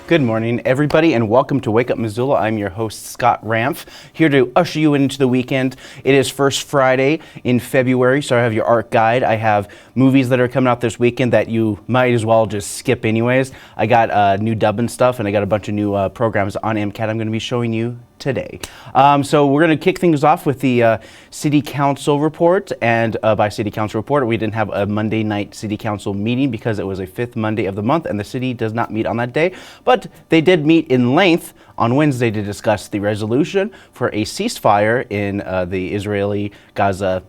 Good morning, everybody, and welcome to Wake Up Missoula. I'm your host, Scott Ramph, here to usher you into the weekend. It is First Friday in February, so I have your art guide. I have movies that are coming out this weekend that you might as well just skip anyways. I got new dubbing stuff, and I got a bunch of new programs on MCAT I'm going to be showing you today. So we're going to kick things off with the City Council report, and by City Council report, we didn't have a Monday night City Council meeting because it was a fifth Monday of the month, and the city does not meet on that day, but they did meet in length on Wednesday to discuss the resolution for a ceasefire in the Israeli-Gaza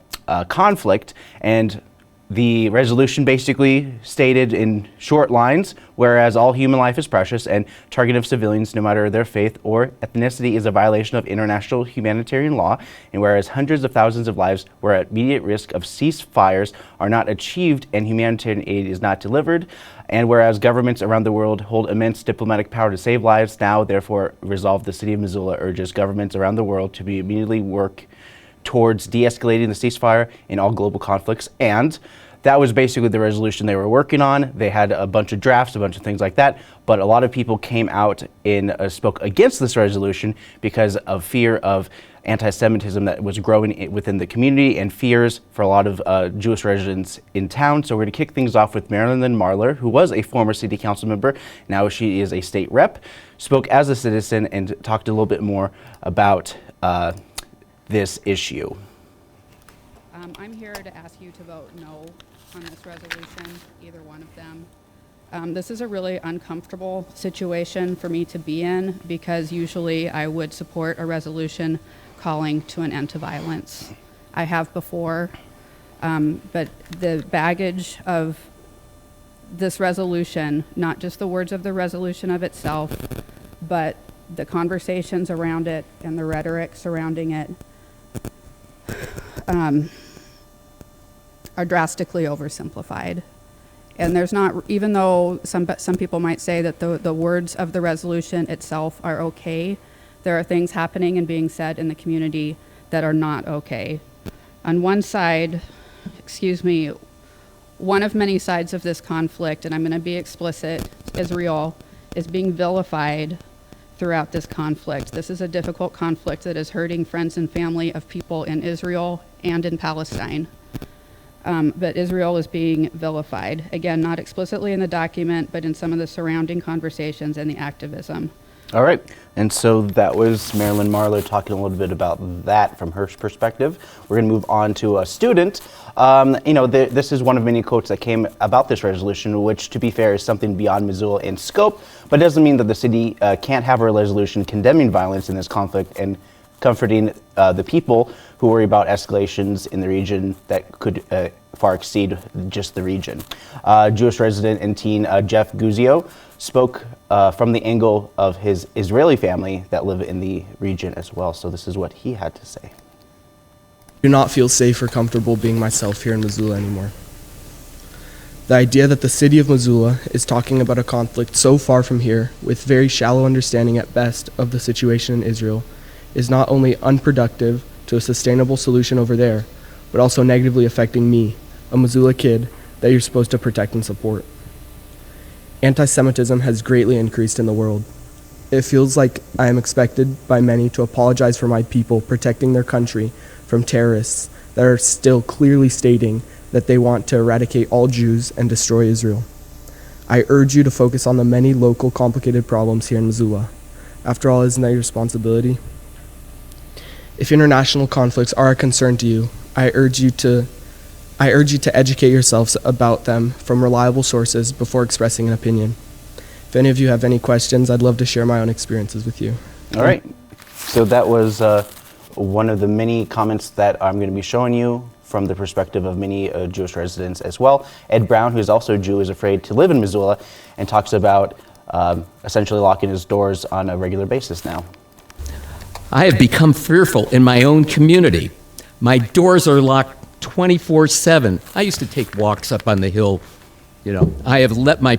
conflict, and the resolution basically stated in short lines, whereas all human life is precious and targeting of civilians, no matter their faith or ethnicity, is a violation of international humanitarian law, and whereas hundreds of thousands of lives were at immediate risk of ceasefires are not achieved and humanitarian aid is not delivered, and whereas governments around the world hold immense diplomatic power to save lives, now therefore resolve, the City of Missoula urges governments around the world to be immediately work towards de-escalating the ceasefire in all global conflicts. And that was basically the resolution they were working on. They had a bunch of drafts, a bunch of things like that, but a lot of people came out and spoke against this resolution because of fear of anti-Semitism that was growing within the community and fears for a lot of Jewish residents in town. So we're going to kick things off with Marilyn Marler, who was a former city council member. Now she is a state rep, spoke as a citizen and talked a little bit more about this issue. I'm here to ask you to vote no on this resolution, either one of them. This is a really uncomfortable situation for me to be in because usually I would support a resolution calling to an end to violence. I have before, but the baggage of this resolution, not just the words of the resolution of itself, but the conversations around it and the rhetoric surrounding it, are drastically oversimplified. And there's not, even though some people might say that the words of the resolution itself are okay, there are things happening and being said in the community that are not okay. On one side, one of many sides of this conflict, and I'm going to be explicit, Israel is being vilified throughout this conflict. This is a difficult conflict that is hurting friends and family of people in Israel and in Palestine. But Israel is being vilified. Again, not explicitly in the document, but in some of the surrounding conversations and the activism. All right, and so that was Marilyn Marler talking a little bit about that from her perspective. We're going to move on to a student. This is one of many quotes that came about this resolution, which, to be fair, is something beyond Missoula in scope, but doesn't mean that the city can't have a resolution condemning violence in this conflict and comforting the people who worry about escalations in the region that could far exceed just the region. Jewish resident and teen Jeff Guzio spoke from the angle of his Israeli family that live in the region as well. So this is what he had to say. I do not feel safe or comfortable being myself here in Missoula anymore. The idea that the city of Missoula is talking about a conflict so far from here, with very shallow understanding at best of the situation in Israel, is not only unproductive to a sustainable solution over there, but also negatively affecting me, a Missoula kid that you're supposed to protect and support. Anti-Semitism has greatly increased in the world. It feels like I am expected by many to apologize for my people protecting their country from terrorists that are still clearly stating that they want to eradicate all Jews and destroy Israel. I urge you to focus on the many local complicated problems here in Missoula. After all, isn't that your responsibility? If international conflicts are a concern to you, I urge you to educate yourselves about them from reliable sources before expressing an opinion. If any of you have any questions, I'd love to share my own experiences with you. All right. So that was one of the many comments that I'm going to be showing you from the perspective of many Jewish residents as well. Ed Brown, who is also a Jew, is afraid to live in Missoula and talks about essentially locking his doors on a regular basis now. I have become fearful in my own community. My doors are locked 24/7. I used to take walks up on the hill. I have let my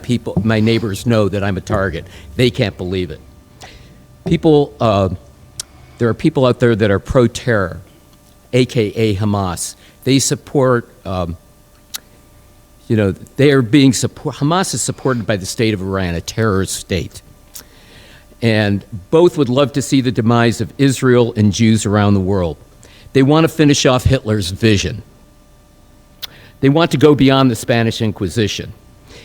neighbors know that I'm a target. They can't believe it. There are people out there that are pro-terror, AKA Hamas. They support, Hamas is supported by the state of Iran, a terrorist state. and both would love to see the demise of Israel and Jews around the world. They want to finish off Hitler's vision. They want to go beyond the Spanish Inquisition.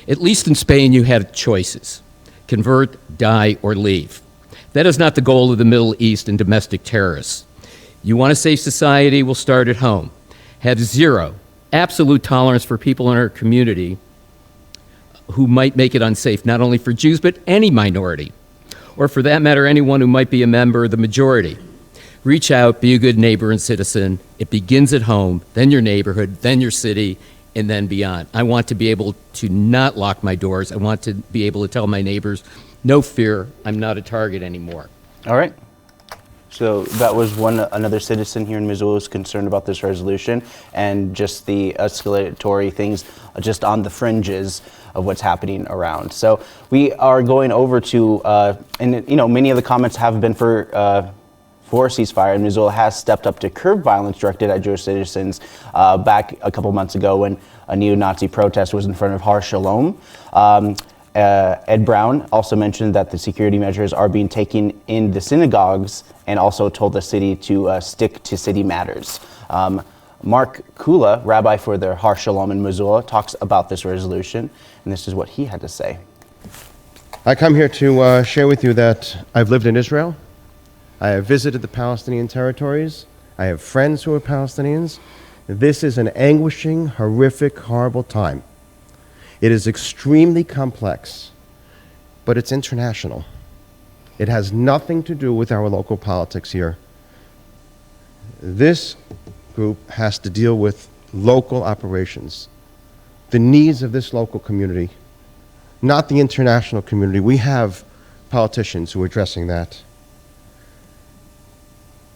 At least in Spain, you had choices: convert, die, or leave. That is not the goal of the Middle East and domestic terrorists. You want a safe society? We'll start at home. Have zero, absolute tolerance for people in our community who might make it unsafe, not only for Jews, but any minority, or for that matter, anyone who might be a member of the majority. Reach out, be a good neighbor and citizen. It begins at home, then your neighborhood, then your city, and then beyond. I want to be able to not lock my doors. I want to be able to tell my neighbors, no fear, I'm not a target anymore. All right. So that was another citizen here in Missoula who's concerned about this resolution and just the escalatory things just on the fringes of what's happening around. So we are going over to, and you know, many of the comments have been for ceasefire, and Missoula has stepped up to curb violence directed at Jewish citizens back a couple months ago when a neo-Nazi protest was in front of Har Shalom. Ed Brown also mentioned that the security measures are being taken in the synagogues and also told the city to stick to city matters. Mark Kula, rabbi for the Har Shalom in Missoula, talks about this resolution, and this is what he had to say. I come here to share with you that I've lived in Israel. I have visited the Palestinian territories. I have friends who are Palestinians. This is an anguishing, horrific, horrible time. It is extremely complex, but it's international. It has nothing to do with our local politics here. This group has to deal with local operations, the needs of this local community, not the international community. We have politicians who are addressing that.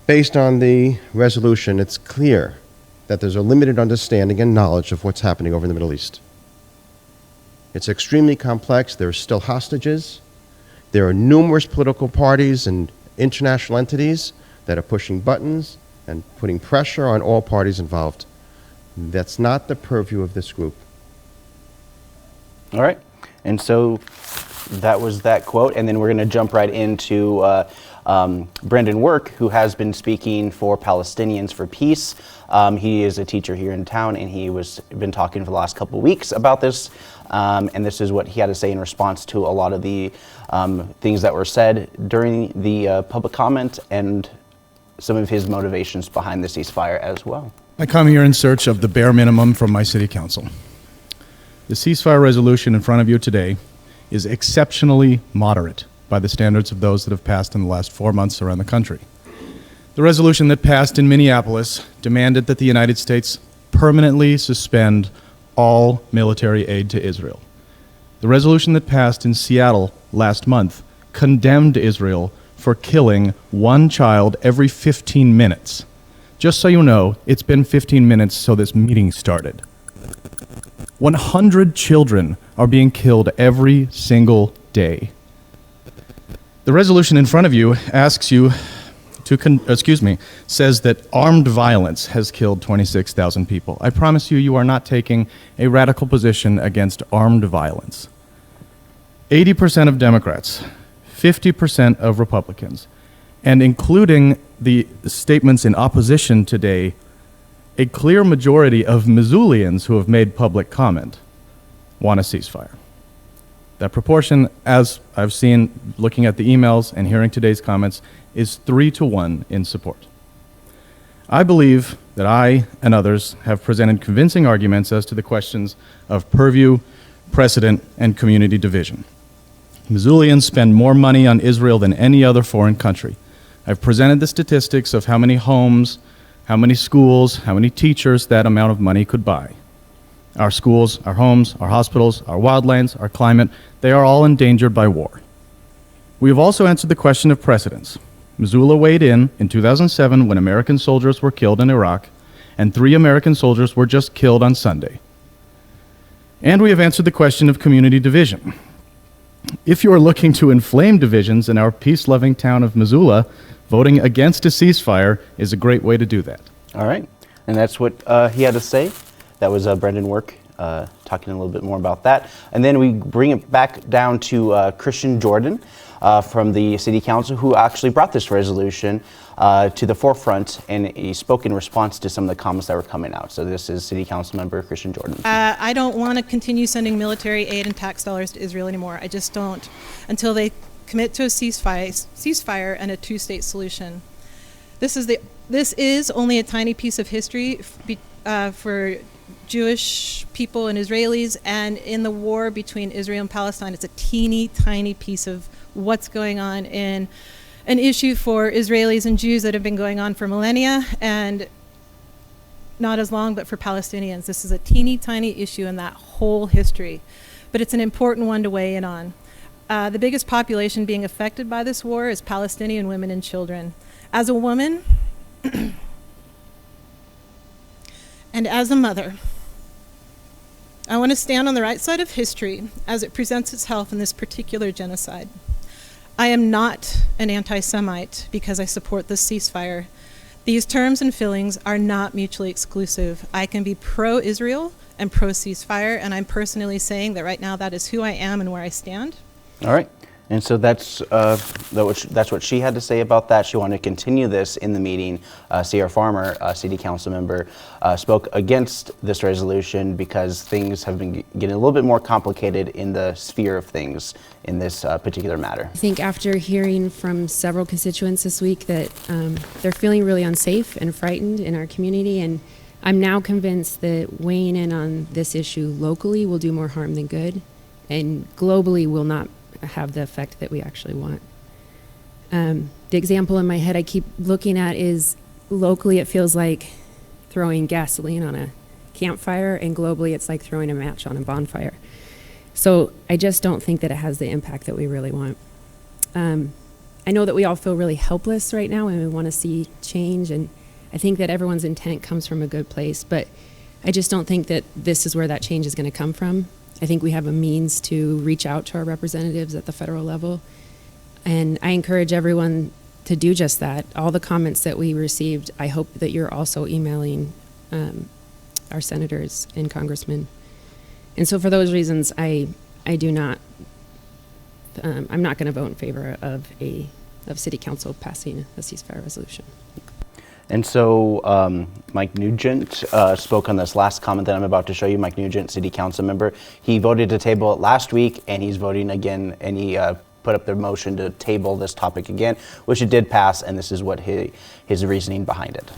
Based on the resolution, it's clear that there's a limited understanding and knowledge of what's happening over in the Middle East. It's extremely complex. There are still hostages. There are numerous political parties and international entities that are pushing buttons and putting pressure on all parties involved. That's not the purview of this group. All right. And so that was that quote. And then we're going to jump right into Brendan Work, who has been speaking for Palestinians for Peace. He is a teacher here in town, and he was been talking for the last couple of weeks about this. And this is what he had to say in response to a lot of the things that were said during the public comment and some of his motivations behind the ceasefire as well. I come here in search of the bare minimum from my city council. The ceasefire resolution in front of you today is exceptionally moderate by the standards of those that have passed in the last 4 months around the country. The resolution that passed in Minneapolis demanded that the United States permanently suspend all military aid to Israel. The resolution that passed in Seattle last month condemned Israel for killing one child every 15 minutes. Just so you know, it's been 15 minutes so this meeting started. 100 children are being killed every single day. The resolution in front of you asks you to, says that armed violence has killed 26,000 people. I promise you, you are not taking a radical position against armed violence. 80% of Democrats, 50% of Republicans, and including the statements in opposition today, a clear majority of Missoulians who have made public comment want a ceasefire. That proportion, as I've seen looking at the emails and hearing today's comments, is 3-to-1 in support. I believe that I and others have presented convincing arguments as to the questions of purview, precedent, and community division. Missoulians spend more money on Israel than any other foreign country. I've presented the statistics of how many homes, how many schools, how many teachers that amount of money could buy. Our schools, our homes, our hospitals, our wildlands, our climate, they are all endangered by war. We have also answered the question of precedence. Missoula weighed in 2007 when American soldiers were killed in Iraq, and 3 American soldiers were just killed on Sunday. And we have answered the question of community division. If you are looking to inflame divisions in our peace-loving town of Missoula, voting against a ceasefire is a great way to do that. All right. And that's what he had to say. That was Brendan Work talking a little bit more about that. And then we bring it back down to Christian Jordan. from the City Council who actually brought this resolution to the forefront, and he spoke in response to some of the comments that were coming out. So this is City Council Member Christian Jordan. I don't want to continue sending military aid and tax dollars to Israel anymore. I just don't, until they commit to a ceasefire and a two-state solution. This is only a tiny piece of history for Jewish people and Israelis, and in the war between Israel and Palestine, it's a teeny tiny piece of what's going on in an issue for Israelis and Jews that have been going on for millennia, and not as long, but for Palestinians. This is a teeny tiny issue in that whole history, but it's an important one to weigh in on. The biggest population being affected by this war is Palestinian women and children. As a woman and as a mother, I want to stand on the right side of history as it presents itself in this particular genocide. I am not an anti-Semite because I support this ceasefire. These terms and feelings are not mutually exclusive. I can be pro-Israel and pro-ceasefire, and I'm personally saying that right now that is who I am and where I stand. All right. And so that's what she had to say about that. She wanted to continue this in the meeting. Sierra Farmer, City Council member, spoke against this resolution because things have been getting a little bit more complicated in the sphere of things in this particular matter. I think after hearing from several constituents this week that they're feeling really unsafe and frightened in our community, and I'm now convinced that weighing in on this issue locally will do more harm than good, and globally will not have the effect that we actually want. The example in my head I keep looking at is locally it feels like throwing gasoline on a campfire, and globally it's like throwing a match on a bonfire. So I just don't think that it has the impact that we really want. I know that we all feel really helpless right now and we want to see change, and I think that everyone's intent comes from a good place, but I just don't think that this is where that change is going to come from. I think we have a means to reach out to our representatives at the federal level, and I encourage everyone to do just that. All the comments that we received, I hope that you're also emailing our senators and congressmen. And so for those reasons, I'm not going to vote in favor of City Council passing a ceasefire resolution. And so Mike Nugent spoke on this last comment that I'm about to show you. Mike Nugent, City Council member, he voted to table it last week, and he's voting again, and he put up the motion to table this topic again, which it did pass, and this is what his reasoning behind it.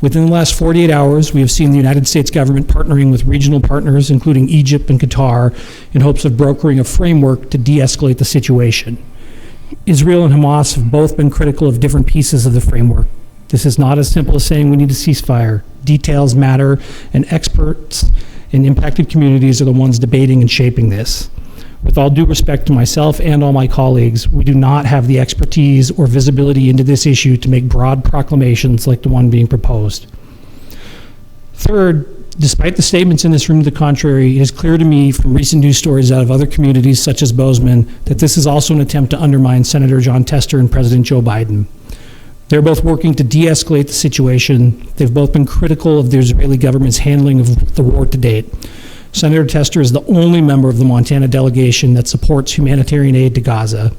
Within the last 48 hours, we have seen the United States government partnering with regional partners, including Egypt and Qatar, in hopes of brokering a framework to de-escalate the situation. Israel and Hamas have both been critical of different pieces of the framework. This is not as simple as saying we need a ceasefire. Details matter, and experts in impacted communities are the ones debating and shaping this. With all due respect to myself and all my colleagues, we do not have the expertise or visibility into this issue to make broad proclamations like the one being proposed. Third, despite the statements in this room to the contrary, it is clear to me from recent news stories out of other communities such as Bozeman that this is also an attempt to undermine Senator John Tester and President Joe Biden. They're both working to de-escalate the situation. They've both been critical of the Israeli government's handling of the war to date. Senator Tester is the only member of the Montana delegation that supports humanitarian aid to Gaza.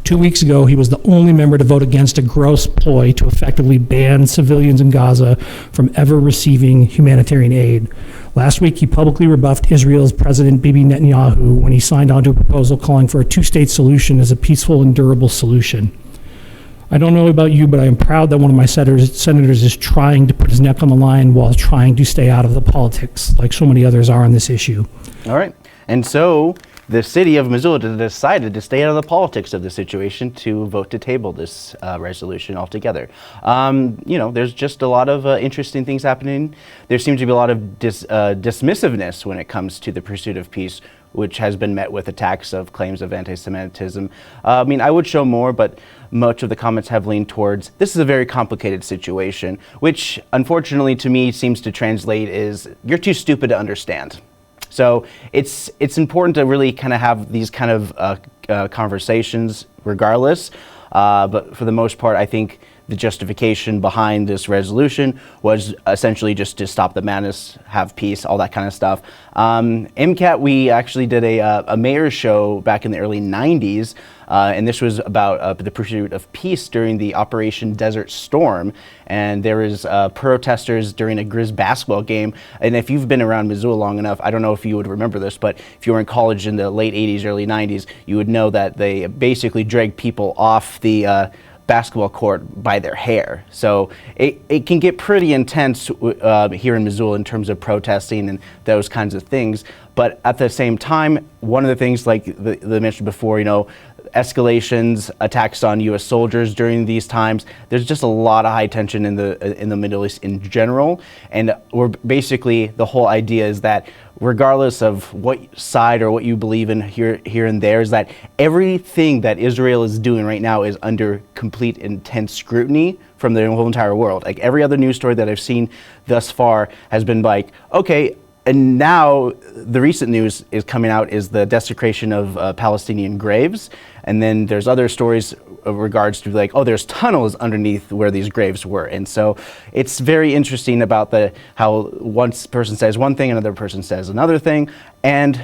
2 weeks ago, he was the only member to vote against a gross ploy to effectively ban civilians in Gaza from ever receiving humanitarian aid. Last week, he publicly rebuffed Israel's President Bibi Netanyahu when he signed onto a proposal calling for a two-state solution as a peaceful and durable solution. I don't know about you, but I am proud that one of my senators is trying to put his neck on the line while trying to stay out of the politics, like so many others are on this issue. All right. And so the city of Missoula decided to stay out of the politics of the situation to vote to table this resolution altogether. There's just a lot of interesting things happening. There seems to be a lot of dismissiveness when it comes to the pursuit of peace, which has been met with attacks of claims of anti-Semitism. I would show more, but much of the comments have leaned towards this is a very complicated situation, which unfortunately to me seems to translate is you're too stupid to understand. So it's important to really kind of have these kind of conversations regardless. But for the most part, I think the justification behind this resolution was essentially just to stop the madness, have peace, all that kind of stuff. MCAT, we actually did a mayor's show back in the early 90s, and this was about the pursuit of peace during the Operation Desert Storm. And there was protesters during a Grizz basketball game. And if you've been around Missoula long enough, I don't know if you would remember this, but if you were in college in the late 80s, early 90s, you would know that they basically dragged people off the basketball court by their hair. So it can get pretty intense here in Missoula in terms of protesting and those kinds of things. But at the same time, one of the things, like they mentioned before, escalations, attacks on U.S. soldiers during these times. There's just a lot of high tension in the Middle East in general, and we're basically, the whole idea is that regardless of what side or what you believe in here and there, is that everything that Israel is doing right now is under complete intense scrutiny from the whole entire world. Like every other news story that I've seen thus far has been like, okay. And now the recent news is coming out is the desecration of Palestinian graves. And then there's other stories of regards to like, oh, there's tunnels underneath where these graves were. And so it's very interesting about how one person says one thing, another person says another thing. And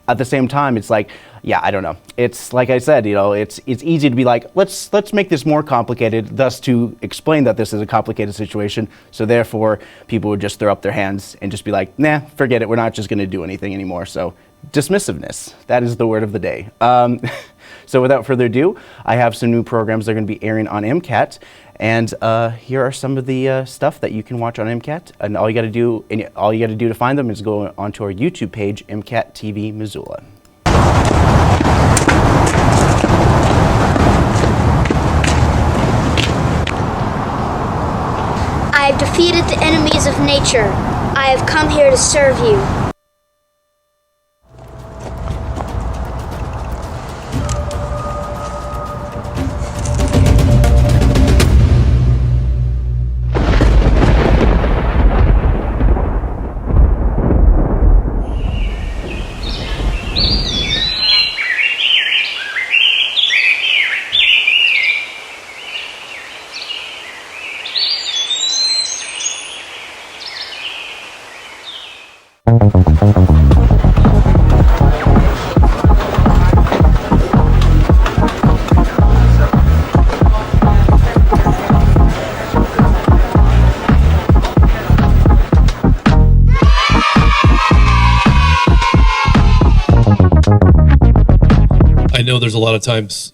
at the same time, it's like, yeah, I don't know. It's like I said, it's easy to be like, let's make this more complicated, thus to explain that this is a complicated situation. So therefore, people would just throw up their hands and just be like, nah, forget it. We're not just going to do anything anymore. So dismissiveness, that is the word of the day. So without further ado, I have some new programs that are going to be airing on MCAT. And here are some of the stuff that you can watch on MCAT. And all you got to do to find them is go onto our YouTube page, MCAT TV Missoula. I have defeated the enemies of nature. I have come here to serve you. I know there's a lot of times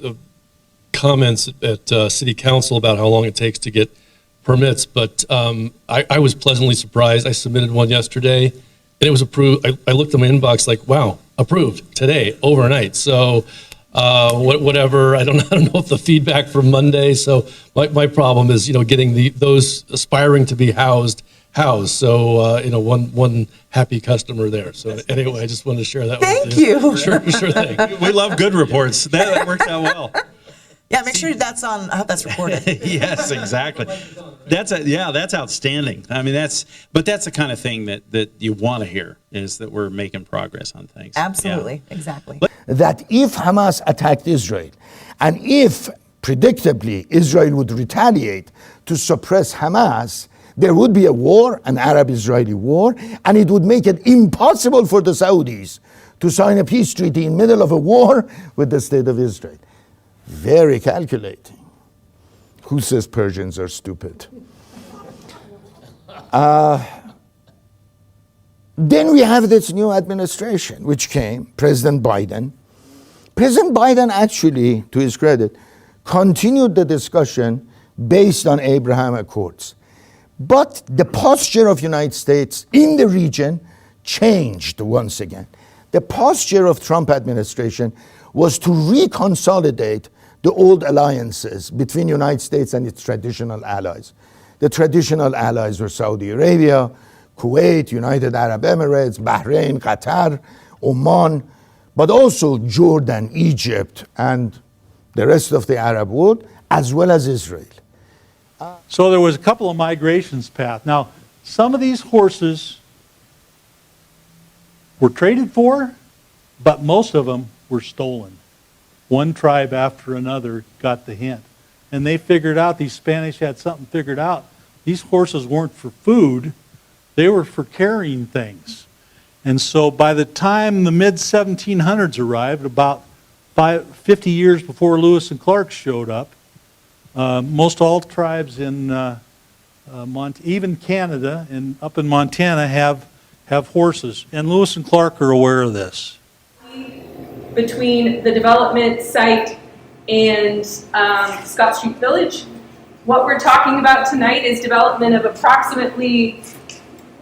comments at City Council about how long it takes to get permits, but I was pleasantly surprised. I submitted one yesterday, and it was approved. I looked at my inbox like, wow, approved today, overnight. So whatever. I don't know if the feedback from Monday. So my problem is getting those aspiring to be housed. So one happy customer there. So anyway, I just wanted to share that with you. Thank you. Sure thing. We love good reports. That works out well. Yeah, make sure that's on. I hope that's recorded. Yes, exactly. That's outstanding. I mean, that's the kind of thing that you want to hear, is that we're making progress on things. Absolutely, exactly. That if Hamas attacked Israel, and if predictably Israel would retaliate to suppress Hamas, there would be a war, an Arab-Israeli war, and it would make it impossible for the Saudis to sign a peace treaty in the middle of a war with the State of Israel. Very calculating. Who says Persians are stupid? Then we have this new administration, which came, President Biden. President Biden actually, to his credit, continued the discussion based on Abraham Accords. But the posture of the United States in the region changed once again. The posture of Trump administration was to reconsolidate the old alliances between the United States and its traditional allies. The traditional allies were Saudi Arabia, Kuwait, United Arab Emirates, Bahrain, Qatar, Oman, but also Jordan, Egypt, and the rest of the Arab world, as well as Israel. So there was a couple of migrations path. Now, some of these horses were traded for, but most of them were stolen. One tribe after another got the hint. and they figured out, these Spanish had something figured out. These horses weren't for food, they were for carrying things. And so by the time the mid-1700s arrived, about 50 years before Lewis and Clark showed up, most all tribes in even Canada and up in Montana have horses. And Lewis and Clark are aware of this. Between the development site and Scott Street Village. What we're talking about tonight is development of approximately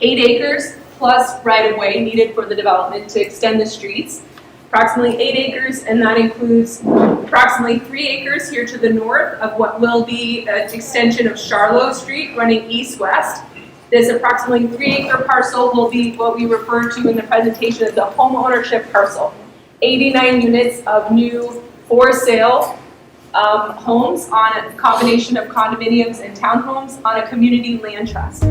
8 acres plus right-of-way needed for the development to extend the streets. Approximately 8 acres, and that includes approximately 3 acres here to the north of what will be an extension of Charlot Street running east-west. This approximately 3-acre parcel will be what we refer to in the presentation as a home ownership parcel. 89 units of new for-sale homes on a combination of condominiums and townhomes on a community land trust.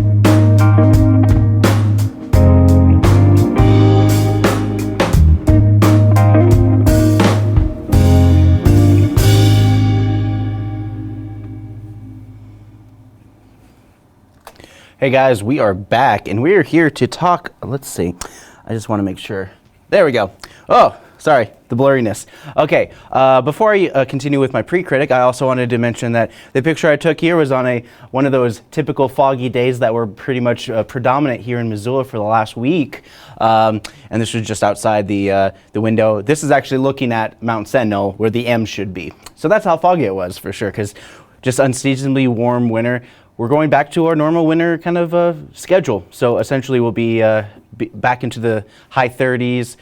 Hey guys, we are back and we're here to talk, let's see, I just want to make sure. There we go. Oh, sorry, the blurriness. Okay, before I continue with my pre-critic, I also wanted to mention that the picture I took here was on one of those typical foggy days that were pretty much predominant here in Missoula for the last week. And this was just outside the window. This is actually looking at Mount Sentinel where the M should be. So that's how foggy it was for sure, because just unseasonably warm winter. We're going back to our normal winter kind of schedule. So essentially we'll be back into the high 30s,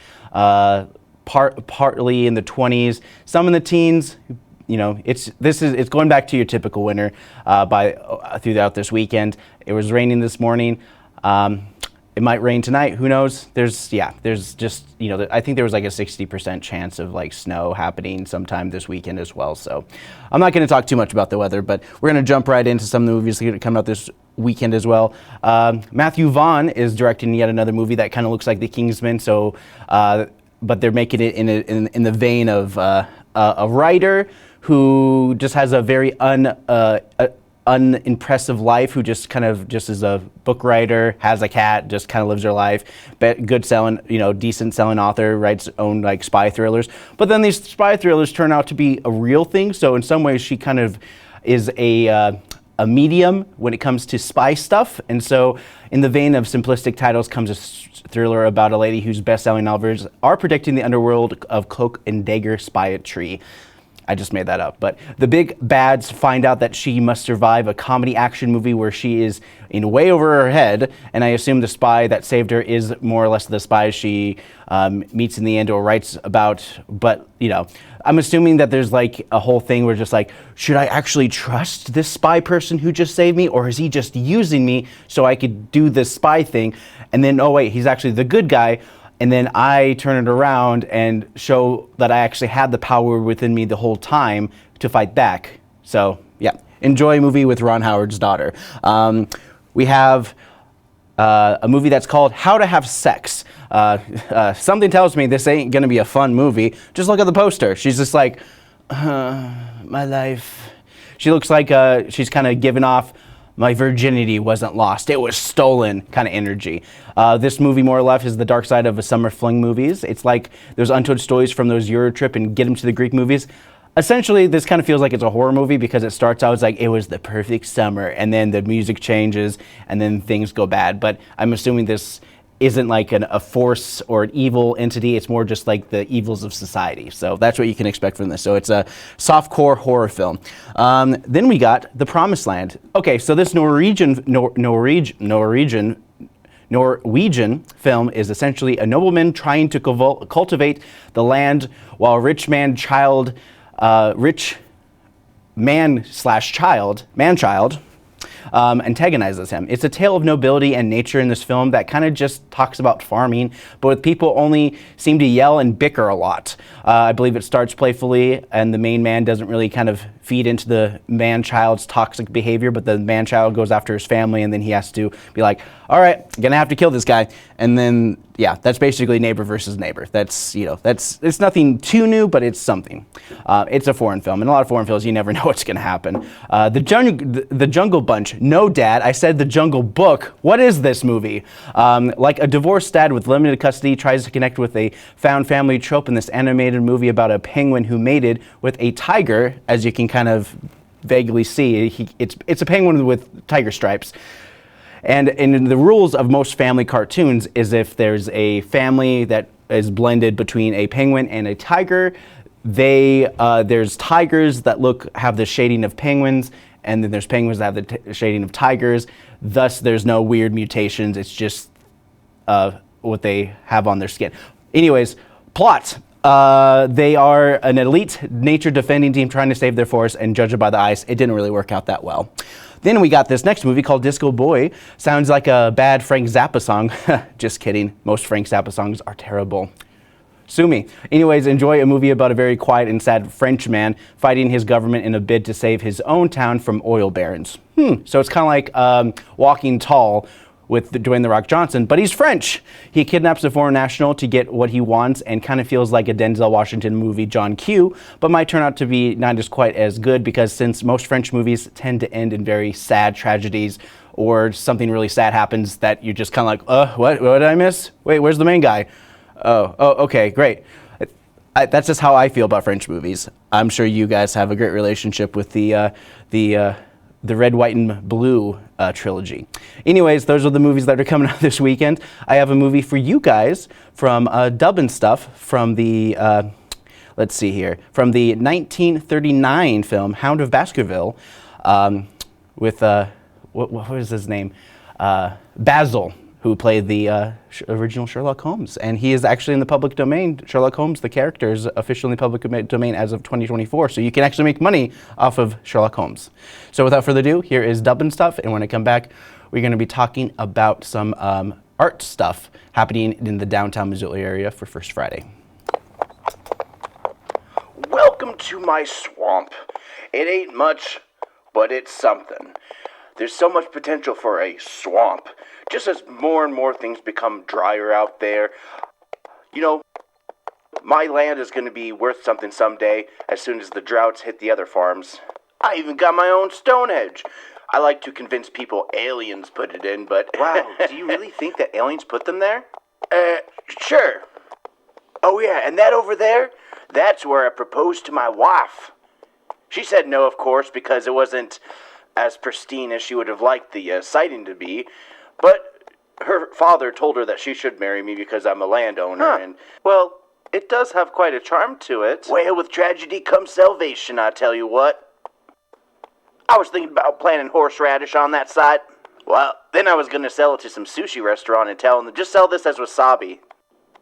partly in the 20s, some in the teens. You know, it's going back to your typical winter throughout this weekend. It was raining this morning. It might rain tonight. Who knows? There's just, you know, I think there was like a 60% chance of like snow happening sometime this weekend as well. So I'm not going to talk too much about the weather, but we're going to jump right into some of the movies that are coming out this weekend as well. Matthew Vaughn is directing yet another movie that kind of looks like The Kingsman. So, but they're making it in the vein of a writer who just has a very unimpressive life, who just is a book writer, has a cat, just kind of lives her life, good selling, you know, decent selling author, writes own like spy thrillers. But then these spy thrillers turn out to be a real thing. So in some ways she kind of is a medium when it comes to spy stuff. And so in the vein of simplistic titles comes a thriller about a lady whose best-selling novels are predicting the underworld of cloak and dagger spyetry. I just made that up. But the big bads find out that she must survive a comedy action movie where she is in way over her head, and I assume the spy that saved her is more or less the spy she meets in the end or writes about. But, you know, I'm assuming that there's like a whole thing where just like, should I actually trust this spy person who just saved me, or is he just using me so I could do this spy thing? And then, oh wait, he's actually the good guy. And then I turn it around and show that I actually had the power within me the whole time to fight back. So yeah, enjoy a movie with Ron Howard's daughter. We have a movie that's called How to Have Sex. Something tells me this ain't gonna be a fun movie. Just look at the poster. She's just like, my life. She looks like she's kind of giving off, my virginity wasn't lost, it was stolen kind of energy. This movie more or less is the dark side of a summer fling movies. It's like those untold stories from those Eurotrip and Get 'Em to the Greek movies. Essentially, this kind of feels like it's a horror movie because it starts out as like, it was the perfect summer, and then the music changes, and then things go bad. But I'm assuming this isn't like a force or an evil entity, it's more just like the evils of society. So that's what you can expect from this. So it's a softcore horror film. Then we got The Promised Land. Okay, so this Norwegian film is essentially a nobleman trying to cultivate the land while a rich man/child antagonizes him. It's a tale of nobility and nature in this film that kind of just talks about farming, but with people only seem to yell and bicker a lot. I believe it starts playfully, and the main man doesn't really kind of feed into the man-child's toxic behavior, but the man-child goes after his family, and then he has to be like, all right, gonna have to kill this guy. And then, yeah, that's basically neighbor versus neighbor. That's, it's nothing too new, but it's something. It's a foreign film, and a lot of foreign films, you never know what's gonna happen. The Jungle Bunch. No, Dad, I said The Jungle Book. What is this movie? Like a divorced dad with limited custody tries to connect with a found family trope in this animated movie about a penguin who mated with a tiger, as you can kind of vaguely see. It's a penguin with tiger stripes. And in the rules of most family cartoons is if there's a family that is blended between a penguin and a tiger, there's tigers that have the shading of penguins, and then there's penguins that have the shading of tigers. Thus, there's no weird mutations. It's just what they have on their skin. Anyways, plot. They are an elite nature defending team trying to save their forest, and judging by the ice, it didn't really work out that well. Then we got this next movie called Disco Boy. Sounds like a bad Frank Zappa song. Just kidding. Most Frank Zappa songs are terrible. Sue me. Anyways, enjoy a movie about a very quiet and sad French man fighting his government in a bid to save his own town from oil barons. So it's kind of like Walking Tall with Dwayne The Rock Johnson, but he's French. He kidnaps a foreign national to get what he wants and kind of feels like a Denzel Washington movie, John Q, but might turn out to be not as quite as good because since most French movies tend to end in very sad tragedies or something really sad happens that you're just kind of like, what did I miss? Wait, where's the main guy? Oh, okay, great. That's just how I feel about French movies. I'm sure you guys have a great relationship with the Red, White, and Blue trilogy. Anyways, those are the movies that are coming out this weekend. I have a movie for you guys from Dub and Stuff from the, let's see here, from the 1939 film Hound of Baskerville with, what was his name? Basil, who played the original Sherlock Holmes. And he is actually in the public domain. Sherlock Holmes, the character, is officially in the public domain as of 2024. So you can actually make money off of Sherlock Holmes. So without further ado, here is Dub and Stuff. And when I come back, we're going to be talking about some art stuff happening in the downtown Missoula area for First Friday. Welcome to my swamp. It ain't much, but it's something. There's so much potential for a swamp. Just as more and more things become drier out there, my land is going to be worth something someday as soon as the droughts hit the other farms. I even got my own Stonehenge. I like to convince people aliens put it in, but... Wow, do you really think that aliens put them there? Sure. Oh yeah, and that over there, that's where I proposed to my wife. She said no, of course, because it wasn't as pristine as she would have liked the sighting to be. But her father told her that she should marry me because I'm a landowner, and... Well, it does have quite a charm to it. Well, with tragedy comes salvation, I tell you what. I was thinking about planting horseradish on that site. Well, then I was going to sell it to some sushi restaurant and tell them to just sell this as wasabi.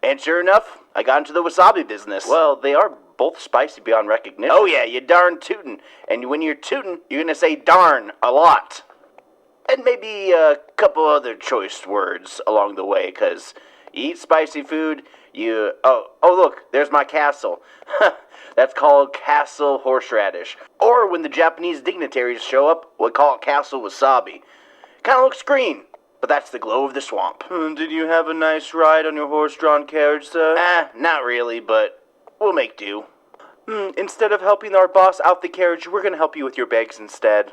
And sure enough, I got into the wasabi business. Well, they are both spicy beyond recognition. Oh yeah, you darn tootin'. And when you're tootin', you're going to say darn a lot. And maybe a couple other choice words along the way, because you eat spicy food, you... Oh, look, there's my castle. That's called Castle Horseradish. Or when the Japanese dignitaries show up, we call it Castle Wasabi. Kind of looks green, but that's the glow of the swamp. Did you have a nice ride on your horse-drawn carriage, sir? Not really, but we'll make do. Instead of helping our boss out the carriage, we're going to help you with your bags instead.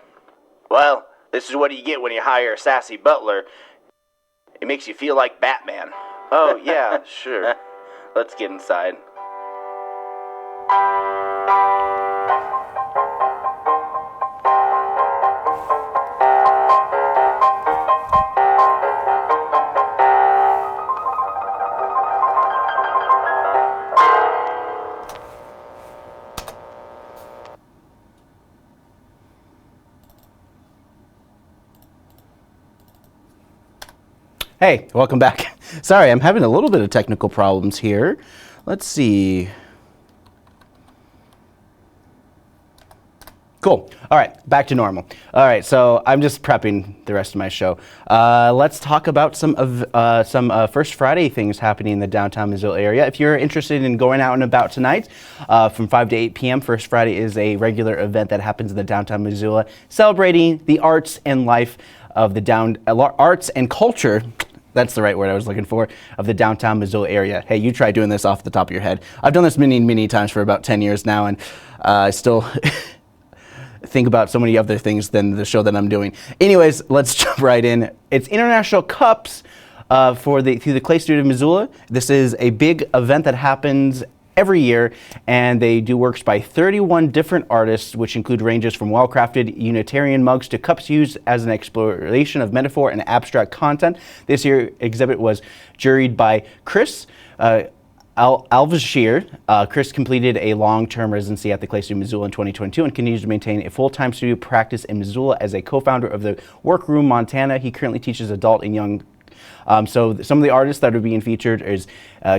Well... This is what you get when you hire a sassy butler. It makes you feel like Batman. Oh, yeah, sure. Let's get inside. Hey, welcome back. Sorry, I'm having a little bit of technical problems here. Let's see. Cool. All right, back to normal. All right, so I'm just prepping the rest of my show. Let's talk about some First Friday things happening in the downtown Missoula area. If you're interested in going out and about tonight, from 5 to 8 p.m., First Friday is a regular event that happens in the downtown Missoula, celebrating the arts and life of the arts and culture. That's the right word I was looking for, of the downtown Missoula area. Hey, you try doing this off the top of your head. I've done this many times for about 10 years now, and I still think about so many other things than the show that I'm doing. Anyways, let's jump right in. It's International Cups through the Clay Studio of Missoula. This is a big event that happens every year, and they do works by 31 different artists, which include ranges from well-crafted humanitarian mugs to cups used as an exploration of metaphor and abstract content. This year's exhibit was juried by Chris Alvashir. Chris completed a long-term residency at the Clay Studio Missoula in 2022 and continues to maintain a full-time studio practice in Missoula as a co-founder of the Workroom Montana. He currently teaches adult and young. So some of the artists that are being featured is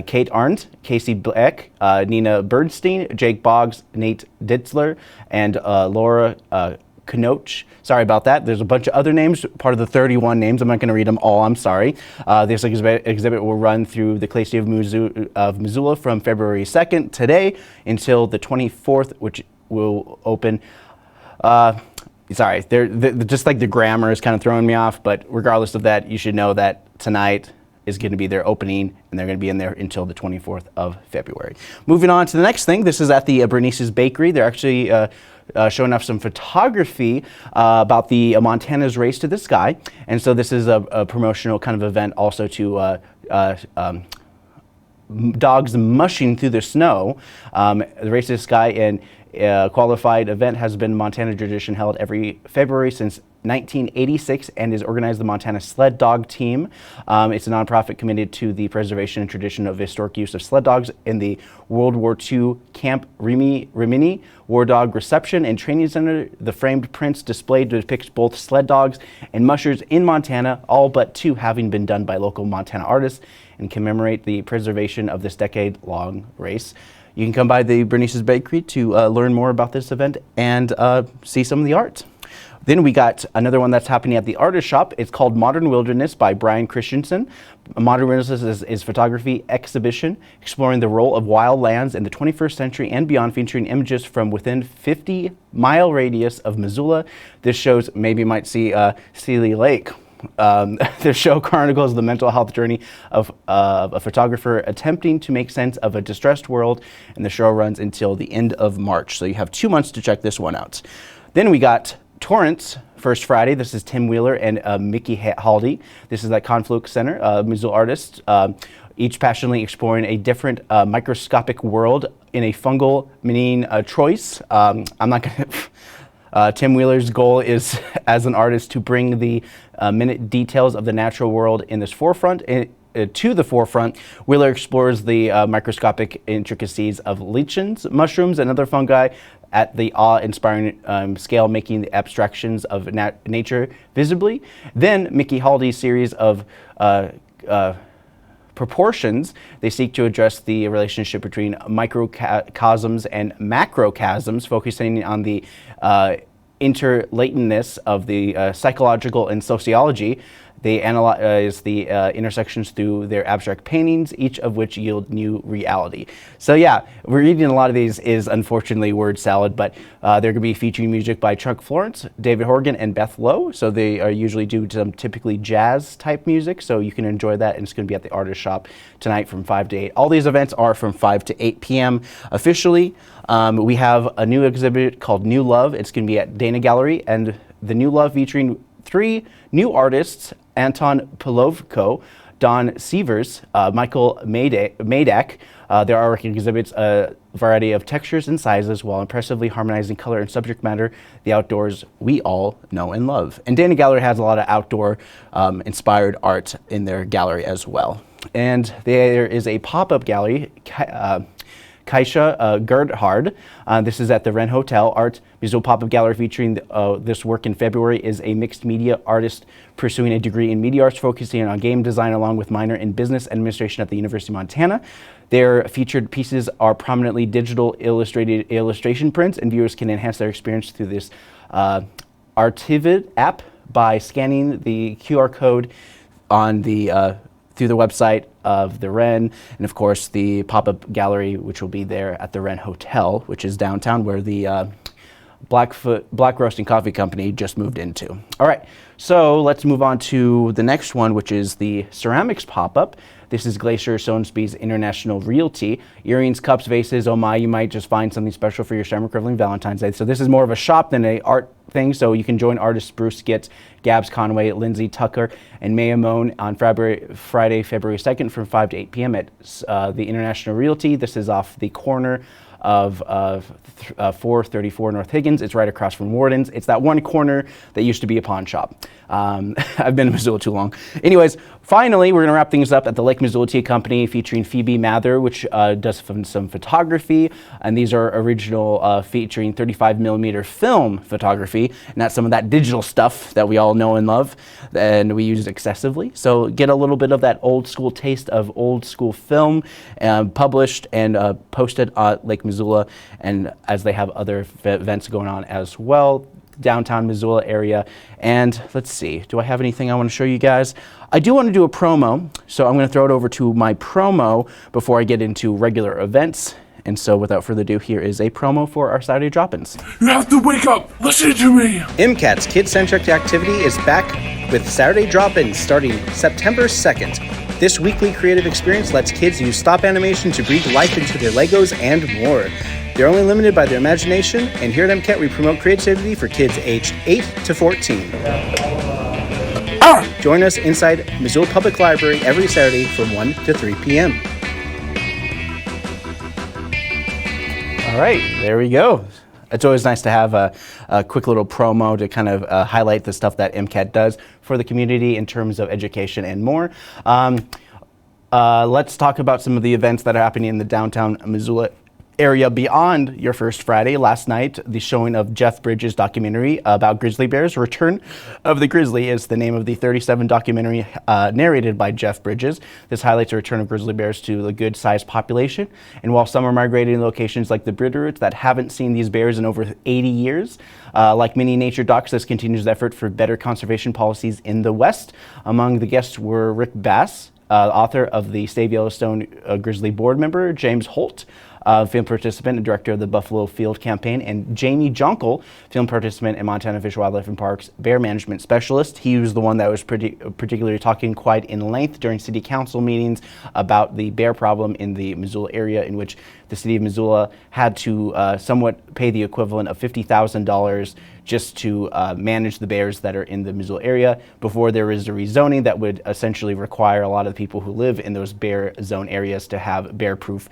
Kate Arndt, Casey Beck, Nina Bernstein, Jake Boggs, Nate Ditzler, and Laura Knoch. Sorry about that. There's a bunch of other names, part of the 31 names. I'm not going to read them all. I'm sorry. This exhibit will run through the Clay Studio of Missoula from February 2nd today until the 24th, which will open. Sorry, just like the grammar is kind of throwing me off, but regardless of that, you should know that tonight is going to be their opening, and they're going to be in there until the 24th of February. Moving on to the next thing, this is at the Bernice's Bakery. They're actually showing off some photography about the Montana's Race to the Sky, and so this is a promotional kind of event also to dogs mushing through the snow. The Race to the Sky and qualified event has been Montana tradition held every February since 1986 and is organized the Montana Sled Dog Team. It's a nonprofit committed to the preservation and tradition of historic use of sled dogs in the World War II Camp Rimini War Dog Reception and Training Center. The framed prints displayed depicts both sled dogs and mushers in Montana, all but two having been done by local Montana artists, and commemorate the preservation of this decade-long race. You can come by the Bernice's Bakery to learn more about this event and see some of the art. Then we got another one that's happening at the Artist Shop. It's called Modern Wilderness by Brian Christensen. Modern Wilderness is photography exhibition exploring the role of wild lands in the 21st century and beyond, featuring images from within 50-mile radius of Missoula. This shows, maybe you might see Seeley Lake. The show chronicles the mental health journey of a photographer attempting to make sense of a distressed world, and the show runs until the end of March. So you have 2 months to check this one out. Then we got Torrance First Friday. This is Tim Wheeler and Mickey Haldy. This is at Confluence Center, Missoula artists, each passionately exploring a different microscopic world in a fungal meaning choice. I'm not going to... Tim Wheeler's goal is, as an artist, to bring the minute details of the natural world in this forefront. To the forefront, Wheeler explores the microscopic intricacies of lichens, mushrooms, and other fungi at the awe-inspiring scale, making the abstractions of nature visibly. Then Mickey Haldy's series of proportions, they seek to address the relationship between microcosms and macrocosms, focusing on the interlatedness of the psychological and sociology. They analyze the intersections through their abstract paintings, each of which yield new reality. So yeah, reading a lot of these is unfortunately word salad, but they're going to be featuring music by Chuck Florence, David Horgan, and Beth Lowe. So they usually do some typically jazz type music, so you can enjoy that, and it's going to be at the Artist Shop tonight from 5 to 8. All these events are from 5 to 8 p.m. officially. We have a new exhibit called New Love. It's going to be at Dana Gallery, and the New Love featuring 3 new artists: Anton Polovko, Don Sievers, Michael Madak. Their artwork exhibits a variety of textures and sizes while impressively harmonizing color and subject matter, the outdoors we all know and love. And Dana Gallery has a lot of outdoor inspired art in their gallery as well. And there is a pop-up gallery, Kaisha Gerhard. This is at the Wren Hotel. Art Missoula pop-up gallery featuring this work in February is a mixed media artist pursuing a degree in media arts, focusing on game design along with minor in business administration at the University of Montana. Their featured pieces are prominently digital illustrated illustration prints, and viewers can enhance their experience through this Artivid app by scanning the QR code on the through the website of the Wren, and of course the pop-up gallery, which will be there at the Wren Hotel, which is downtown, where the Black Roasting Coffee Company just moved into. All right, so let's move on to the next one, which is the ceramics pop-up. This is Glacier Soamesby's International Realty. Earrings, cups, vases, oh my, you might just find something special for your Summer-equivalent Valentine's Day. So this is more of a shop than a art thing, so you can join artists Bruce Skitz, Gabs Conway, Lindsay Tucker, and Maya Moan on Friday, February 2nd from 5 to 8 p.m. at the International Realty. This is off the corner of 434 North Higgins. It's right across from Warden's. It's that one corner that used to be a pawn shop. I've been in Missoula too long. Anyways, finally, we're going to wrap things up at the Lake Missoula Tea Company featuring Phoebe Mather, which does some photography. And these are original featuring 35 millimeter film photography, not some of that digital stuff that we all know and love and we use excessively. So get a little bit of that old school taste of old school film published and posted at Lake Missoula, and as they have other events going on as well, downtown Missoula area. And let's see, do I have anything I want to show you guys? I do want to do a promo, so I'm going to throw it over to my promo before I get into regular events. And so without further ado, here is a promo for our Saturday drop-ins. You have to wake up! Listen to me! MCAT's kid-centric activity is back with Saturday drop-ins starting September 2nd. This weekly creative experience lets kids use stop animation to breathe life into their Legos and more. They're only limited by their imagination, and here at MCAT we promote creativity for kids aged 8 to 14. Join us inside Missoula Public Library every Saturday from 1 to 3 p.m. All right, there we go. It's always nice to have a quick little promo to kind of highlight the stuff that MCAT does for the community in terms of education and more. Let's talk about some of the events that are happening in the downtown Missoula area beyond your first Friday. Last night, the showing of Jeff Bridges' documentary about grizzly bears. Return of the Grizzly is the name of the 37 documentary narrated by Jeff Bridges. This highlights the return of grizzly bears to the good-sized population. And while some are migrating to locations like the Bitterroots that haven't seen these bears in over 80 years, like many nature docs, this continues the effort for better conservation policies in the West. Among the guests were Rick Bass, author of the Save Yellowstone Grizzly board member, James Holt, film participant and director of the Buffalo Field Campaign, and Jamie Jonkel, film participant and Montana Fish, Wildlife and Parks bear management specialist. He was the one that was particularly talking quite in length during city council meetings about the bear problem in the Missoula area, in which the city of Missoula had to somewhat pay the equivalent of $50,000 just to manage the bears that are in the Missoula area before there is a rezoning that would essentially require a lot of the people who live in those bear zone areas to have bear-proof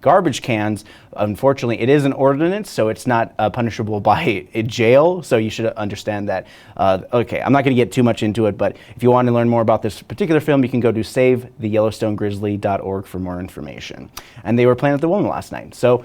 garbage cans. Unfortunately, it is an ordinance, so it's not punishable by a jail, so you should understand that. Okay, I'm not going to get too much into it, but if you want to learn more about this particular film, you can go to SaveTheYellowstoneGrizzly.org for more information. And they were playing at the Wilma last night. So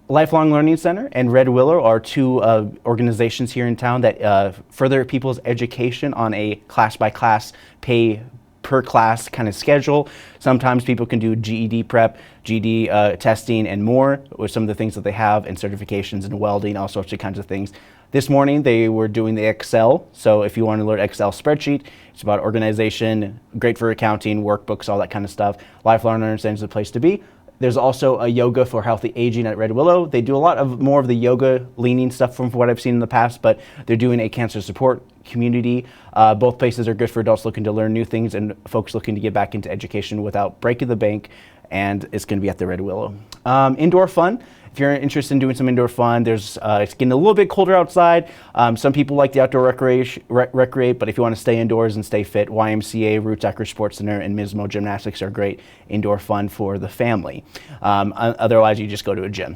Lifelong Learning Center and Red Willow are two organizations here in town that further people's education on a class-by-class pay per class kind of schedule. Sometimes people can do GED prep, GED testing and more with some of the things that they have, and certifications in welding, all sorts of kinds of things. This morning they were doing the Excel. So if you want to learn Excel spreadsheet, it's about organization, great for accounting, workbooks, all that kind of stuff. Lifelong Learning Center is the place to be. There's also a yoga for healthy aging at Red Willow. They do a lot of more of the yoga leaning stuff from what I've seen in the past, but they're doing a cancer support community. Both places are good for adults looking to learn new things and folks looking to get back into education without breaking the bank, and it's going to be at the Red Willow. Indoor fun. If you're interested in doing some indoor fun, there's it's getting a little bit colder outside. Some people like the outdoor recreate, but if you want to stay indoors and stay fit, YMCA, Roots Acre Sports Center, and Mismo Gymnastics are great indoor fun for the family. Otherwise, you just go to a gym.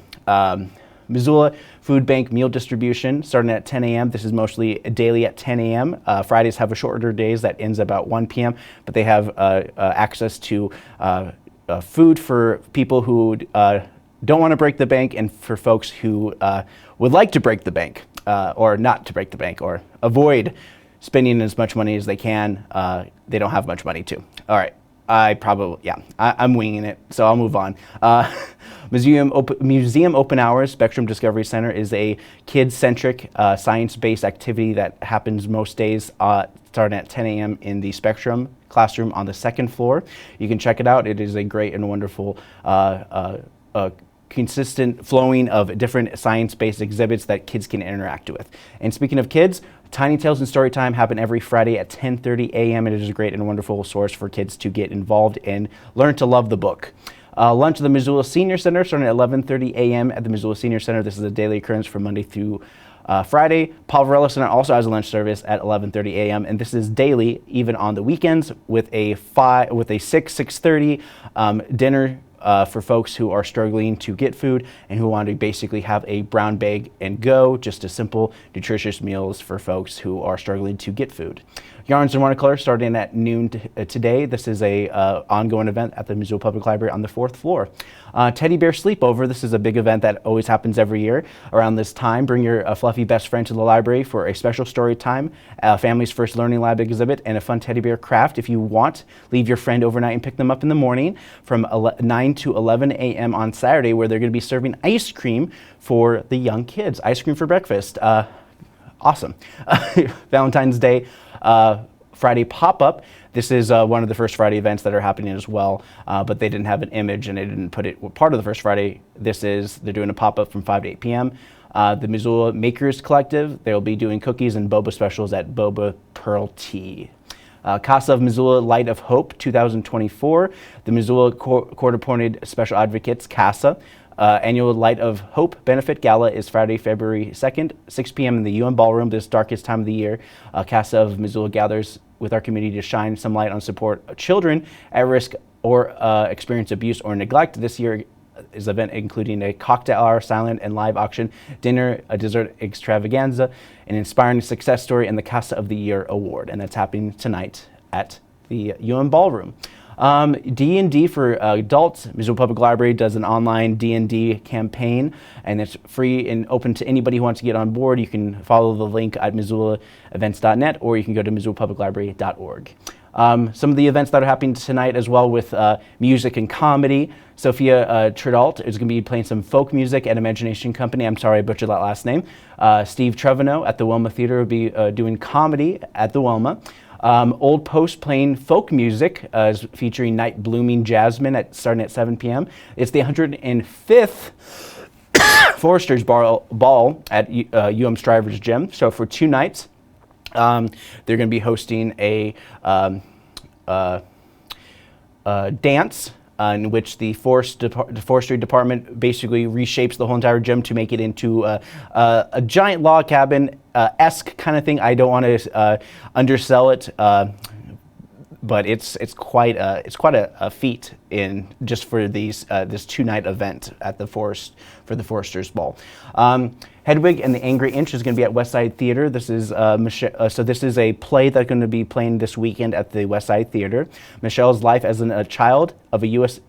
Missoula Food Bank meal distribution starting at 10 a.m. This is mostly daily at 10 a.m. Fridays have a shorter days that ends about 1 p.m., but they have access to food for people who don't want to break the bank, and for folks who would like to break the bank, or not to break the bank, or avoid spending as much money as they can. They don't have much money too. All right. I'm winging it, so I'll move on. Museum Open Hours Spectrum Discovery Center is a kid-centric, science-based activity that happens most days starting at 10 a.m. in the Spectrum classroom on the second floor. You can check it out. It is a great and wonderful consistent flowing of different science-based exhibits that kids can interact with. And speaking of kids, Tiny Tales and Storytime happen every Friday at 10:30 a.m. It is a great and wonderful source for kids to get involved and learn to love the book. Lunch at the Missoula Senior Center starting at 11:30 a.m. at the Missoula Senior Center. This is a daily occurrence from Monday through Friday. Paul Varela Center also has a lunch service at 11:30 a.m. and this is daily, even on the weekends, with a 6:30 dinner for folks who are struggling to get food and who want to basically have a brown bag and go, just a simple, nutritious meals for folks who are struggling to get food. Yarns and Watercolor starting at noon today. This is a ongoing event at the Missoula Public Library on the 4th floor. Teddy Bear Sleepover. This is a big event that always happens every year around this time. Bring your fluffy best friend to the library for a special story time, family's first learning lab exhibit, and a fun teddy bear craft. If you want, leave your friend overnight and pick them up in the morning from 9 to 11 a.m. on Saturday, where they're going to be serving ice cream for the young kids. Ice cream for breakfast. Awesome. Valentine's Day Friday pop-up. This is one of the First Friday events that are happening as well, but they didn't have an image and they didn't put it part of the First Friday. They're doing a pop-up from 5 to 8 p.m. The Missoula Makers Collective, they'll be doing cookies and boba specials at Boba Pearl Tea. Casa of Missoula Light of Hope 2024. The Missoula Court-Appointed Special Advocates, CASA, annual Light of Hope Benefit Gala is Friday, February 2nd, 6 p.m. in the Ballroom, this darkest time of the year. CASA of Missoula gathers with our community to shine some light on support of children at risk or experience abuse or neglect. This year is an event including a cocktail hour, silent and live auction, dinner, a dessert extravaganza, an inspiring success story, and the Casa of the Year Award. And that's happening tonight at the Ballroom. D&D for adults. Missoula Public Library does an online D&D campaign, and it's free and open to anybody who wants to get on board. You can follow the link at missoulaevents.net, or you can go to missoulapubliclibrary.org. Some of the events that are happening tonight as well with music and comedy. Sophia Tredalt is going to be playing some folk music at Imagination Company. I'm sorry I butchered that last name. Steve Trevino at the Wilma Theater will be doing comedy at the Wilma. Old Post playing folk music featuring Night Blooming Jasmine starting at 7 p.m. It's the 105th Foresters Ball at Strivers Gym. So for 2 nights, they're going to be hosting a dance in which the forestry department basically reshapes the whole entire gym to make it into a giant log cabin-esque kind of thing. I don't want to undersell it, but it's quite a feat in just for these this 2-night event at the Foresters Ball. Hedwig and the Angry Inch is going to be at Westside Theater. This is this is a play that's going to be playing this weekend at the Westside Theater. Michelle's life as a child of a U.S.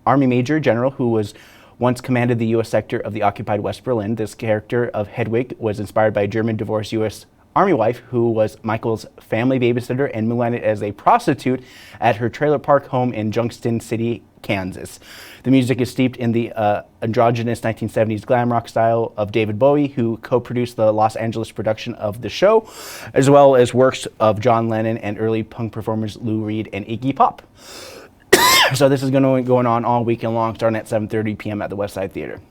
Army Major General who was once commanded the U.S. sector of the occupied West Berlin. This character of Hedwig was inspired by a German divorced U.S. Army wife who was Michael's family babysitter and moonlighted as a prostitute at her trailer park home in Junction City, Kansas. The music is steeped in the androgynous 1970s glam rock style of David Bowie, who co-produced the Los Angeles production of the show, as well as works of John Lennon and early punk performers Lou Reed and Iggy Pop. So this is going on all weekend long, starting at 7:30 p.m. at the Westside Theater.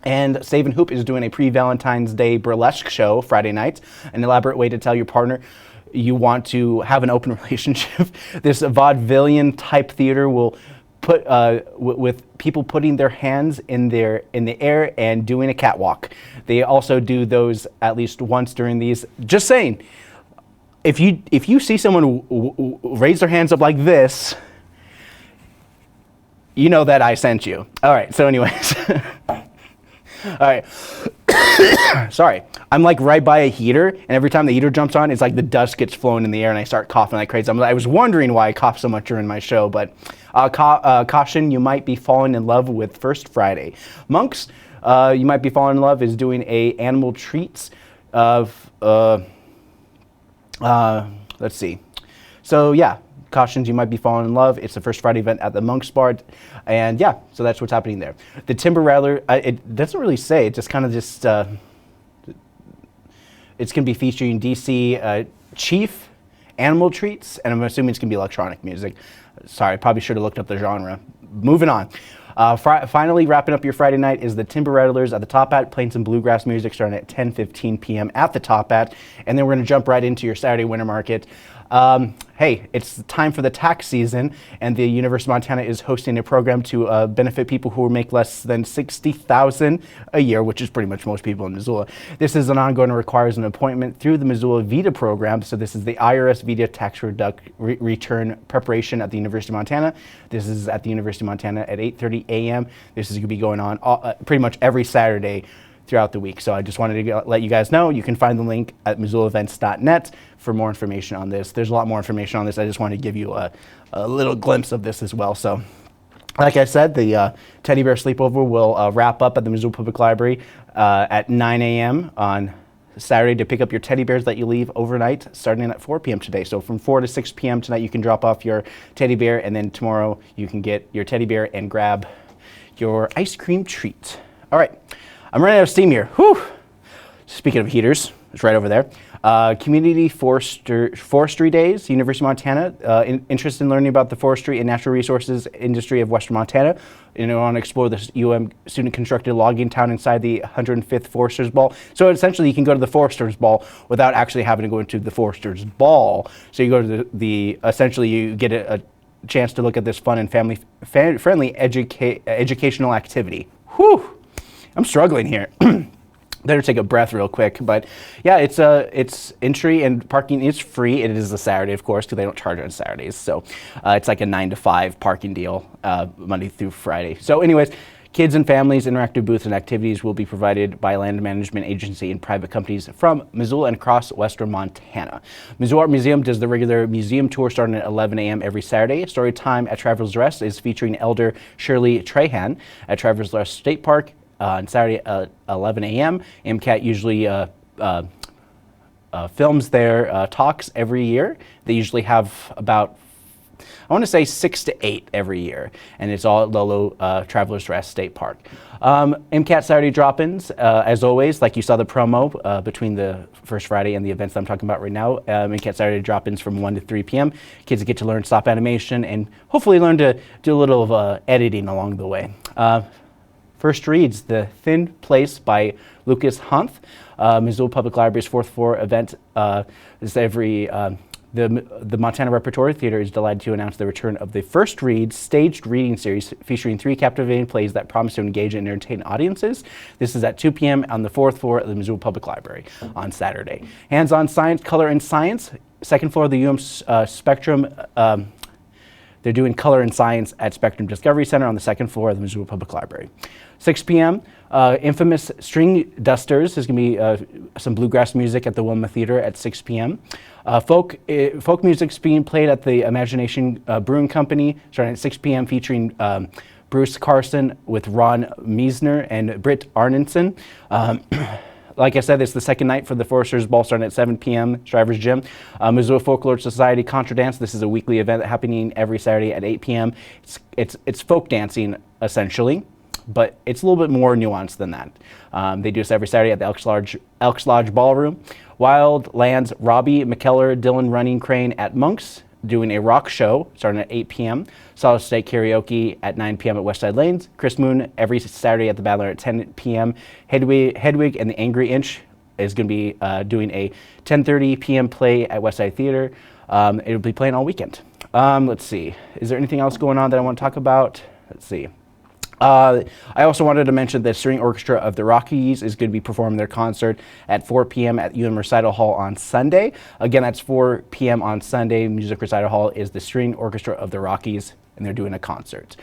And Save and Hoop is doing a pre-Valentine's Day burlesque show Friday night, an elaborate way to tell your partner you want to have an open relationship. This vaudevillian type theater will put with people putting their hands in the air and doing a catwalk. They also do those at least once during these. Just saying, if you see someone raise their hands up like this, you know that I sent you. All right. So anyways. All right. Sorry, I'm like right by a heater, and every time the heater jumps on, it's like the dust gets flown in the air, and I start coughing like crazy. I was wondering why I cough so much during my show, but caution, you might be falling in love with First Friday. Monks, you might be falling in love is doing a animal treats of, let's see. So yeah, cautions, you might be falling in love. It's the First Friday event at the Monks Bar, and yeah, so that's what's happening there. The Timber Rattler, it doesn't really say, it just kind of just, it's going to be featuring DC Chief, animal treats, and I'm assuming it's going to be electronic music. Sorry, I probably should have looked up the genre. Moving on. Finally, wrapping up your Friday night is the Timber Rattlers at the Top Hat, playing some bluegrass music starting at 10:15 p.m. at the Top Hat, and then we're going to jump right into your Saturday winter market. Hey, it's time for the tax season, and the University of Montana is hosting a program to benefit people who make less than $60,000 a year, which is pretty much most people in Missoula. This is an ongoing and requires an appointment through the Missoula VITA program. So this is the IRS VITA tax return preparation at the University of Montana. This is at the University of Montana at 8:30 a.m. This is going to be going on pretty much every Saturday throughout the week. So I just wanted to let you guys know. You can find the link at missoulaevents.net for more information on this. There's a lot more information on this. I just wanted to give you a little glimpse of this as well. So like I said, the Teddy Bear Sleepover will wrap up at the Missoula Public Library at 9 a.m. on Saturday to pick up your teddy bears that you leave overnight, starting at 4 p.m. today. So from 4 to 6 p.m. tonight, you can drop off your teddy bear, and then tomorrow you can get your teddy bear and grab your ice cream treat. All right. I'm running out of steam here. Whew. Speaking of heaters, it's right over there. Community Forestry Days, University of Montana. Interested in learning about the forestry and natural resources industry of Western Montana. You know, want to explore this student-constructed logging town inside the 105th Foresters Ball. So essentially, you can go to the Foresters Ball without actually having to go into the Foresters Ball. So you go to essentially you get a chance to look at this fun and family-friendly educational activity. Whew. I'm struggling here. Better take a breath real quick. But yeah, it's entry and parking is free. It is a Saturday, of course, because they don't charge on Saturdays. So it's like a 9 to 5 parking deal, Monday through Friday. So anyways, kids and families, interactive booths and activities will be provided by land management agency and private companies from Missoula and across Western Montana. Missoula Art Museum does the regular museum tour starting at 11 a.m. every Saturday. Story time at Travelers Rest is featuring Elder Shirley Trahan at Travelers Rest State Park. On Saturday at 11 a.m. MCAT usually films their talks every year. They usually have about, I want to say 6 to 8 every year, and it's all at Lolo Travelers Rest State Park. MCAT Saturday drop-ins, as always, like you saw the promo between the First Friday and the events that I'm talking about right now. MCAT Saturday drop-ins from 1 to 3 p.m. Kids get to learn stop animation and hopefully learn to do a little of editing along the way. First reads, The Thin Place by Lucas Hunt. Missoula Public Library's fourth floor event is every, the Montana Repertory Theater is delighted to announce the return of the First Reads staged reading series featuring 3 captivating plays that promise to engage and entertain audiences. This is at 2 p.m. on the fourth floor of the Missoula Public Library on Saturday. Hands-on science, color and science, second floor of the UM Spectrum. They're doing color and science at Spectrum Discovery Center on the second floor of the Missoula Public Library. 6 p.m., Infamous String Dusters is going to be some bluegrass music at the Wilma Theater at 6 p.m. Folk music's being played at the Imagination Brewing Company starting at 6 p.m. featuring Bruce Carson with Ron Meisner and Britt Arneson. Like I said, it's the second night for the Foresters Ball starting at 7 p.m. Shriver's Gym. Missoula Folklore Society Contra Dance. This is a weekly event happening every Saturday at 8 p.m. It's folk dancing, essentially, but it's a little bit more nuanced than that. They do this every Saturday at the Elks Lodge Ballroom. Wild Lands, Robbie McKellar, Dylan Running Crane at Monks, doing a rock show starting at 8 p.m. Solid State Karaoke at 9 p.m. at Westside Lanes. Chris Moon every Saturday at the Battler at 10 p.m. Hedwig and the Angry Inch is going to be doing a 10:30 p.m. play at Westside Theater. It'll be playing all weekend. Let's see. Is there anything else going on that I want to talk about? Let's see. I also wanted to mention the String Orchestra of the Rockies is going to be performing their concert at 4 p.m. at UM Recital Hall on Sunday. Again, that's 4 p.m. on Sunday. Music Recital Hall is the String Orchestra of the Rockies, and they're doing a concert.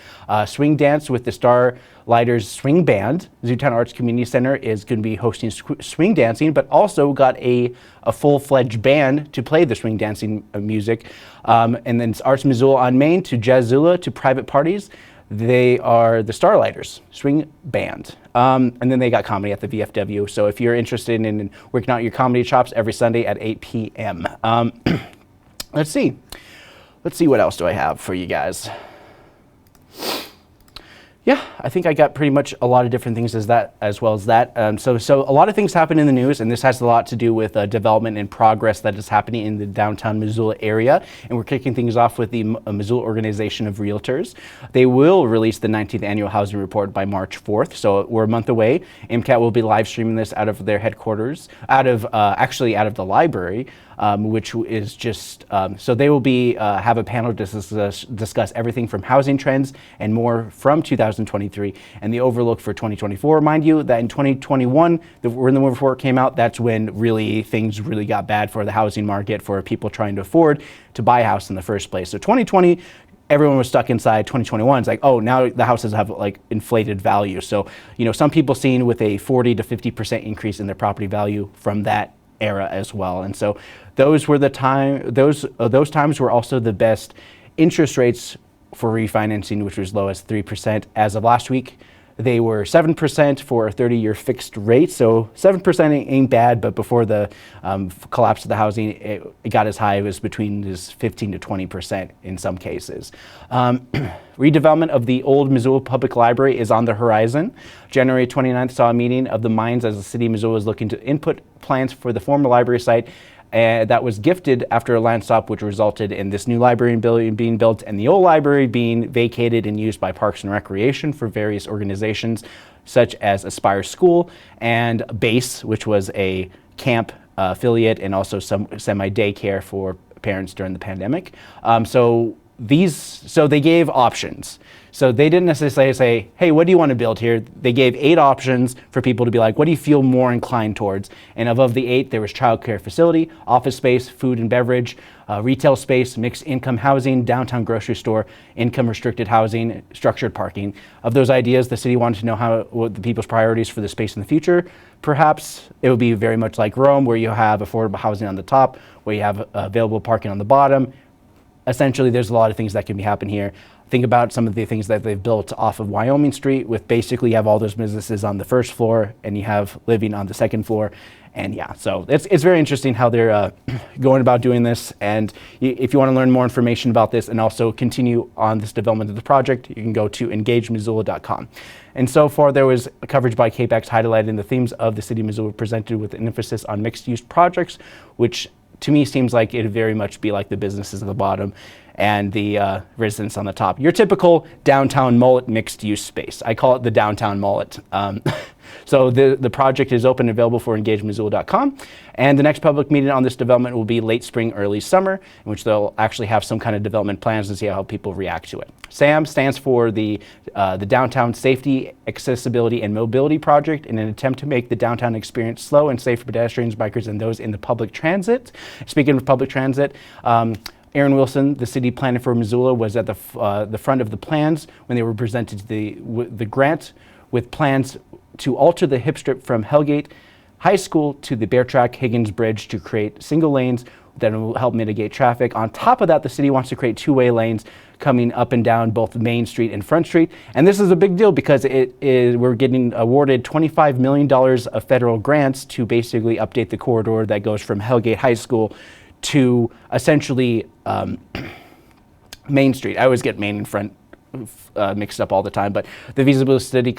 Swing Dance with the Starlighters Swing Band. Zootown Arts Community Center is going to be hosting swing dancing, but also got a full-fledged band to play the swing dancing music. And then it's Arts Missoula on Main to Jazzula to private parties. They are the Starlighters Swing Band. And then they got comedy at the VFW. So if you're interested in working out your comedy chops, every Sunday at 8 p.m. Let's see. Let's see what else do I have for you guys. Yeah, I think I got pretty much a lot of different things as well as that. So a lot of things happen in the news, and this has a lot to do with development and progress that is happening in the downtown Missoula area. And we're kicking things off with the Missoula Organization of Realtors. They will release the 19th Annual Housing Report by March 4th, so we're a month away. MCAT will be live streaming this out of their headquarters, actually out of the library. Which is just, so they will be, have a panel to discuss everything from housing trends and more from 2023 and the overlook for 2024. Mind you that in 2021, when the report came out, that's when things really got bad for the housing market, for people trying to afford to buy a house in the first place. So 2020, everyone was stuck inside. 2021 is like, oh, now the houses have like inflated value. So, some people seen with a 40 to 50% increase in their property value from that era as well. And so those were the those times were also the best interest rates for refinancing, which was low as 3%. As of last week, they were 7% for a 30-year fixed rate. So 7% ain't bad, but before the collapse of the housing, it got as high as between 15 to 20% in some cases. Redevelopment of the old Missoula Public Library is on the horizon. January 29th saw a meeting of the minds as the city of Missoula is looking to input plans for the former library site that was gifted after a land swap, which resulted in this new library being built and the old library being vacated and used by Parks and Recreation for various organizations such as Aspire School and BASE, which was a camp affiliate and also some semi-daycare for parents during the pandemic. So they gave options. So they didn't necessarily say, hey, what do you want to build here? They gave 8 options for people to be like, what do you feel more inclined towards? And of the 8, there was childcare facility, office space, food and beverage, retail space, mixed income housing, downtown grocery store, income restricted housing, structured parking. Of those ideas, the city wanted to know what the people's priorities for the space in the future. Perhaps it would be very much like Rome, where you have affordable housing on the top, where you have available parking on the bottom. Essentially, there's a lot of things that can be happening here. Think about some of the things that they've built off of Wyoming Street with basically you have all those businesses on the first floor and you have living on the second floor. And yeah, so it's very interesting how they're going about doing this. And if you want to learn more information about this and also continue on this development of the project, you can go to engagemissoula.com. And so far, there was coverage by KPAX highlighting the themes of the city of Missoula presented with an emphasis on mixed-use projects, which to me seems like it'd very much be like the businesses at the bottom and the residents on the top. Your typical downtown mullet mixed-use space. I call it the downtown mullet. So the project is open and available for engagemissoula.com. And the next public meeting on this development will be late spring, early summer, in which they'll actually have some kind of development plans to see how people react to it. SAM stands for the Downtown Safety, Accessibility, and Mobility Project in an attempt to make the downtown experience slow and safe for pedestrians, bikers, and those in the public transit. Speaking of public transit, Aaron Wilson, the city planner for Missoula, was at the front of the plans when they were presented the grant with plans to alter the hip strip from Hellgate High School to the Bear Track Higgins Bridge to create single lanes that will help mitigate traffic. On top of that, the city wants to create 2-way lanes coming up and down both Main Street and Front Street. And this is a big deal because we're getting awarded $25 million of federal grants to basically update the corridor that goes from Hellgate High School to essentially Main Street. I always get Main and Front mixed up all the time, but the feasibility study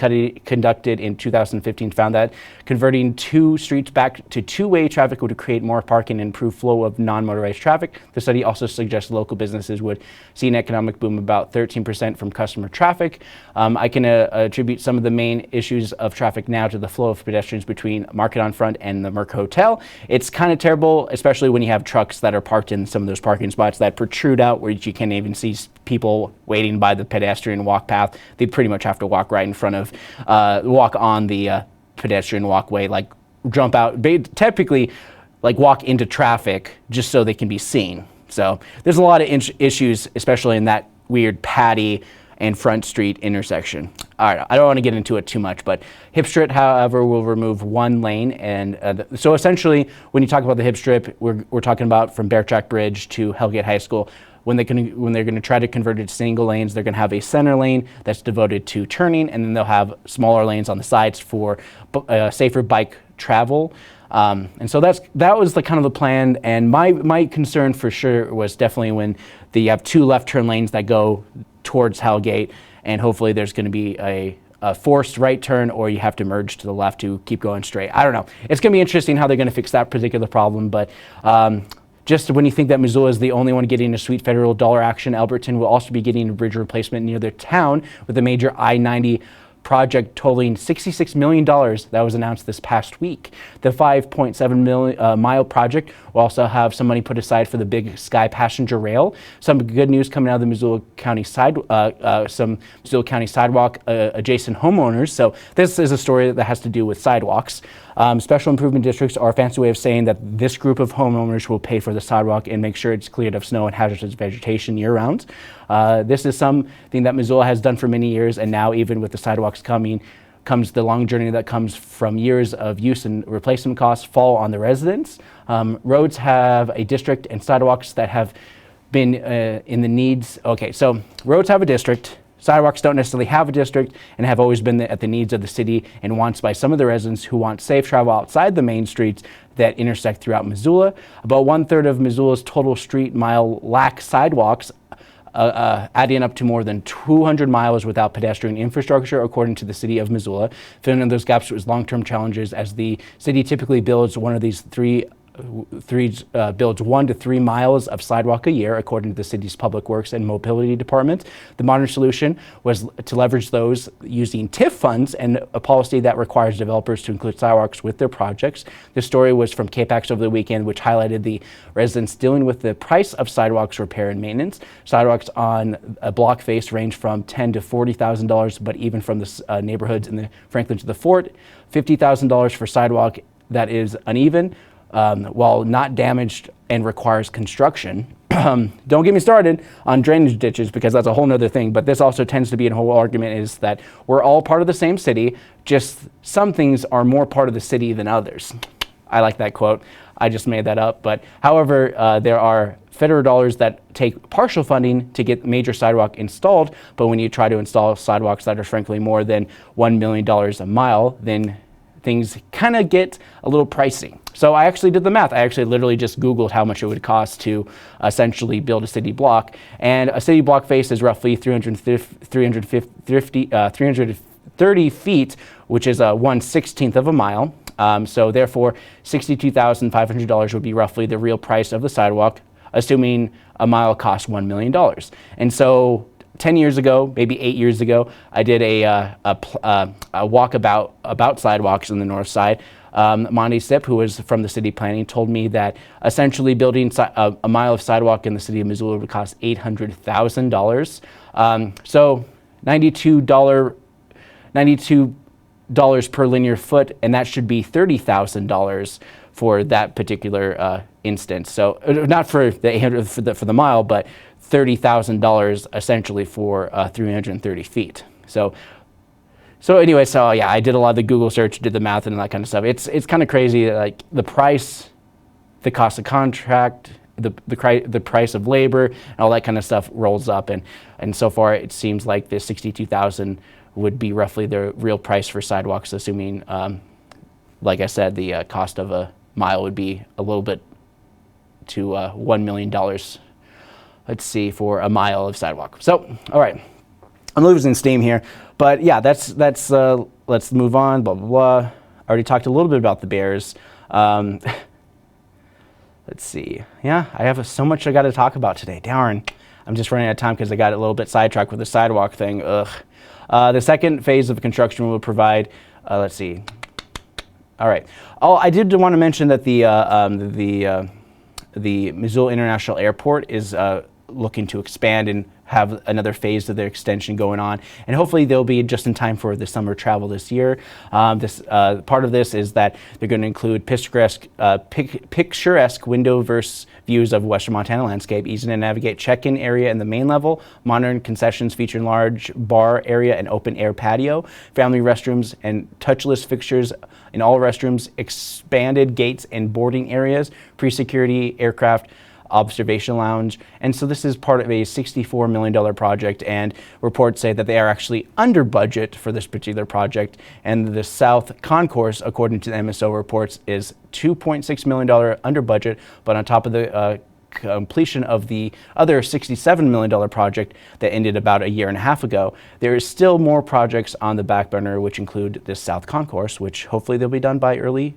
conducted in 2015 found that converting 2 streets back to 2-way traffic would create more parking and improve flow of non-motorized traffic. The study also suggests local businesses would see an economic boom about 13% from customer traffic. I can attribute some of the main issues of traffic now to the flow of pedestrians between Market on Front and the Merck Hotel. It's kind of terrible, especially when you have trucks that are parked in some of those parking spots that protrude out where you can't even see people waiting by the pedestrian walk path, they pretty much have to walk right in front of, walk on the pedestrian walkway, like jump out, typically like walk into traffic just so they can be seen. So there's a lot of issues, especially in that weird Patty and Front Street intersection. All right, I don't want to get into it too much, but Hip Strip, however, will remove one lane. And so essentially, when you talk about the Hip Strip, we're talking about from Bear Track Bridge to Hellgate High School. When they're going to try to convert it to single lanes, they're going to have a center lane that's devoted to turning, and then they'll have smaller lanes on the sides for safer bike travel. And so that was the kind of the plan. And my concern for sure was definitely when you have two left turn lanes that go towards Hellgate, and hopefully there's going to be a forced right turn, or you have to merge to the left to keep going straight. I don't know. It's going to be interesting how they're going to fix that particular problem, but just when you think that Missoula is the only one getting a sweet federal dollar action, Alberton will also be getting a bridge replacement near their town with a major I-90 project totaling $66 million that was announced this past week. The 5.7 mile project will also have some money put aside for the Big Sky passenger rail. Some good news coming out of the Missoula County sidewalk adjacent homeowners. So this is a story that has to do with sidewalks. Special improvement districts are a fancy way of saying that this group of homeowners will pay for the sidewalk and make sure it's cleared of snow and hazardous vegetation year-round. This is something that Missoula has done for many years, and now even with the sidewalks coming, comes the long journey that comes from years of use and replacement costs fall on the residents. Roads have a district and sidewalks that have been in the needs. Okay, so roads have a district. Sidewalks don't necessarily have a district and have always been at the needs of the city and wants by some of the residents who want safe travel outside the main streets that intersect throughout Missoula. About 1/3 of Missoula's total street mile lack sidewalks, adding up to more than 200 miles without pedestrian infrastructure, according to the city of Missoula. Filling in those gaps was long-term challenges, as the city typically builds one of these builds 1 to 3 miles of sidewalk a year, according to the city's Public Works and Mobility Department. The modern solution was to leverage those using TIF funds and a policy that requires developers to include sidewalks with their projects. This story was from KPAX over the weekend, which highlighted the residents dealing with the price of sidewalks repair and maintenance. Sidewalks on a block face range from $10,000 to $40,000, but even from the neighborhoods in the Franklin to the Fort, $50,000 for sidewalk that is uneven, while not damaged and requires construction. Don't get me started on drainage ditches, because that's a whole nother thing, but this also tends to be a whole argument is that we're all part of the same city, just some things are more part of the city than others. I like that quote. I just made that up. But however, there are federal dollars that take partial funding to get major sidewalk installed, but when you try to install sidewalks that are frankly more than $1 million a mile, then things kind of get a little pricey. So I actually did the math. I actually literally just Googled how much it would cost to essentially build a city block. And a city block face is roughly 330 feet, which is 1/16 of a mile. So therefore, $62,500 would be roughly the real price of the sidewalk, assuming a mile costs $1 million. And so 10 years ago, maybe 8 years ago, I did a walk about sidewalks in the north side. Monty Sipp, who was from the city planning, told me that essentially building a mile of sidewalk in the city of Missoula would cost $800,000. So $92 per linear foot, and that should be $30,000 for that particular instance. So not for the 800 for the mile, but $30,000 essentially for 330 feet. So anyway, so yeah, I did a lot of the Google search, did the math and that kind of stuff. It's kind of crazy, like the price, the cost of contract, the price of labor, and all that kind of stuff rolls up. And so far, it seems like the $62,000 would be roughly the real price for sidewalks, assuming, like I said, the cost of a mile would be a little bit to $1 million. Let's see, for a mile of sidewalk. So, all right, I'm losing steam here, but yeah, that's let's move on. Blah blah blah. I already talked a little bit about the Bears. Let's see. Yeah, I have so much I got to talk about today. Darn, I'm just running out of time because I got a little bit sidetracked with the sidewalk thing. Ugh. The second phase of construction will provide. Let's see. All right. Oh, I did want to mention that the Missoula International Airport is looking to expand and have another phase of their extension going on, and hopefully they'll be just in time for the summer travel this year. Part of this is that they're going to include picturesque window-verse views of western Montana landscape, easy to navigate check-in area in the main level, modern concessions featuring large bar area and open-air patio, family restrooms and touchless fixtures in all restrooms, expanded gates and boarding areas, pre-security aircraft observation lounge. And so this is part of a $64 million project, and reports say that they are actually under budget for this particular project. And the South Concourse, according to the MSO reports, is $2.6 million under budget, but on top of the completion of the other $67 million project that ended about a year and a half ago, there is still more projects on the back burner, which include this South Concourse, which hopefully they'll be done by early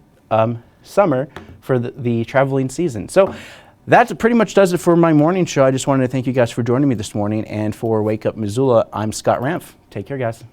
summer for the traveling season. So that pretty much does it for my morning show. I just wanted to thank you guys for joining me this morning. And for Wake Up Missoula, I'm Scott Ramph. Take care, guys.